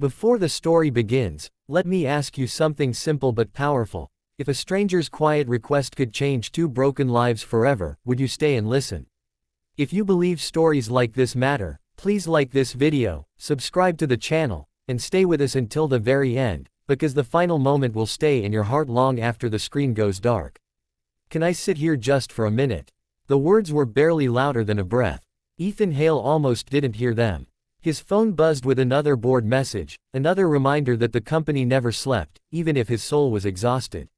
Before the story begins, let me ask you something simple but powerful. If a stranger's quiet request could change two broken lives forever, would you stay and listen? If you believe stories like this matter, please like this video, subscribe to the channel, and stay with us until the very end, because the final moment will stay in your heart long after the screen goes dark. Can I sit here just for a minute? The words were barely louder than a breath. Ethan Hale almost didn't hear them. His phone buzzed with another board message, another reminder that the company never slept, even if his soul was exhausted.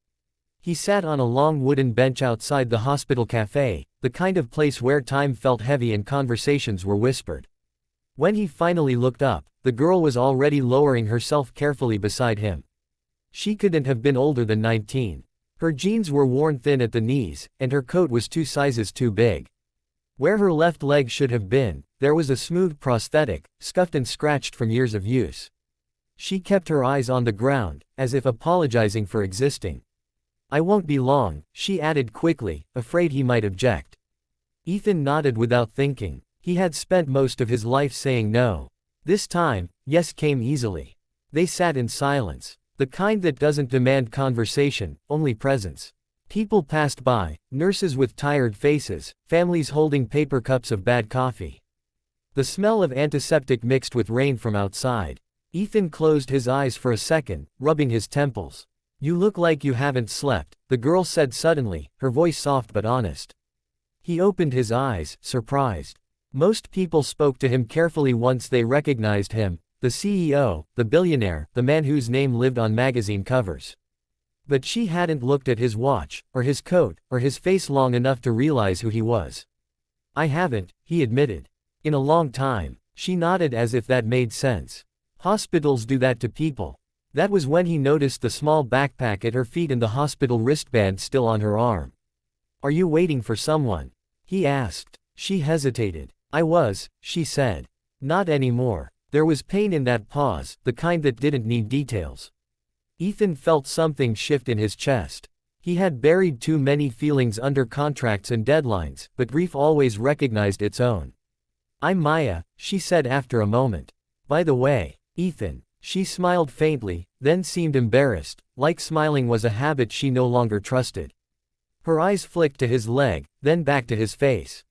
He sat on a long wooden bench outside the hospital cafe, the kind of place where time felt heavy and conversations were whispered. When he finally looked up, the girl was already lowering herself carefully beside him. She couldn't have been older than 19. Her jeans were worn thin at the knees, and her coat was 2 sizes too big. Where her left leg should have been, there was a smooth prosthetic, scuffed and scratched from years of use. She kept her eyes on the ground, as if apologizing for existing. "I won't be long," she added quickly, afraid he might object. Ethan nodded without thinking. He had spent most of his life saying no. This time, yes came easily. They sat in silence. The kind that doesn't demand conversation, only presence. People passed by, nurses with tired faces, families holding paper cups of bad coffee. The smell of antiseptic mixed with rain from outside. Ethan closed his eyes for a second, rubbing his temples. "You look like you haven't slept," the girl said suddenly, her voice soft but honest. He opened his eyes, surprised. Most people spoke to him carefully once they recognized him, the CEO, the billionaire, the man whose name lived on magazine covers. But she hadn't looked at his watch, or his coat, or his face long enough to realize who he was. "I haven't," he admitted. "In a long time." She nodded as if that made sense. Hospitals do that to people. That was when he noticed the small backpack at her feet and the hospital wristband still on her arm. "Are you waiting for someone?" he asked. She hesitated. "I was," she said. "Not anymore." There was pain in that pause, the kind that didn't need details. Ethan felt something shift in his chest. He had buried too many feelings under contracts and deadlines, but grief always recognized its own. "I'm Maya," she said after a moment. "By the way, Ethan." She smiled faintly, then seemed embarrassed, like smiling was a habit she no longer trusted. Her eyes flicked to his leg, then back to his face.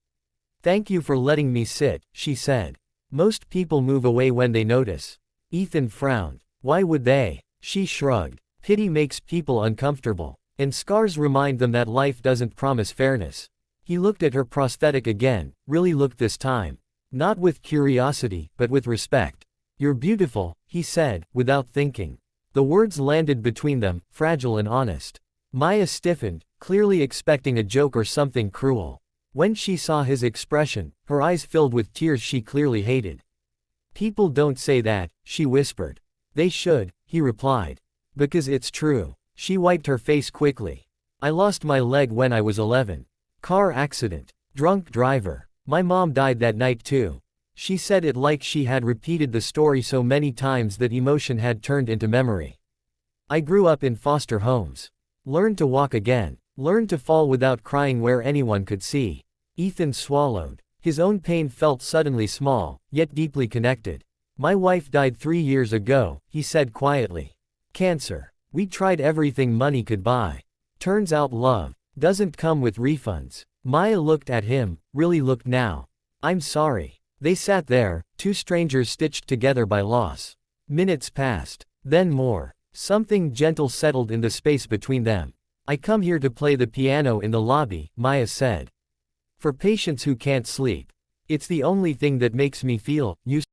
"Thank you for letting me sit," she said. "Most people move away when they notice." Ethan frowned. "Why would they?" She shrugged. "Pity makes people uncomfortable. And scars remind them that life doesn't promise fairness." He looked at her prosthetic again, really looked this time. Not with curiosity, but with respect. "You're beautiful," he said, without thinking. The words landed between them, fragile and honest. Maya stiffened, clearly expecting a joke or something cruel. When she saw his expression, her eyes filled with tears she clearly hated. "People don't say that," she whispered. "They should," he replied. "Because it's true." She wiped her face quickly. "I lost my leg when I was 11. Car accident. Drunk driver. My mom died that night too." She said it like she had repeated the story so many times that emotion had turned into memory. "I grew up in foster homes. Learned to walk again. Learned to fall without crying where anyone could see." Ethan swallowed. His own pain felt suddenly small, yet deeply connected. "My wife died 3 years ago," he said quietly. "Cancer. We tried everything money could buy. Turns out love doesn't come with refunds." Maya looked at him, really looked now. "I'm sorry." They sat there, two strangers stitched together by loss. Minutes passed. Then more. Something gentle settled in the space between them. "I come here to play the piano in the lobby," Maya said. "For patients who can't sleep. It's the only thing that makes me feel useful."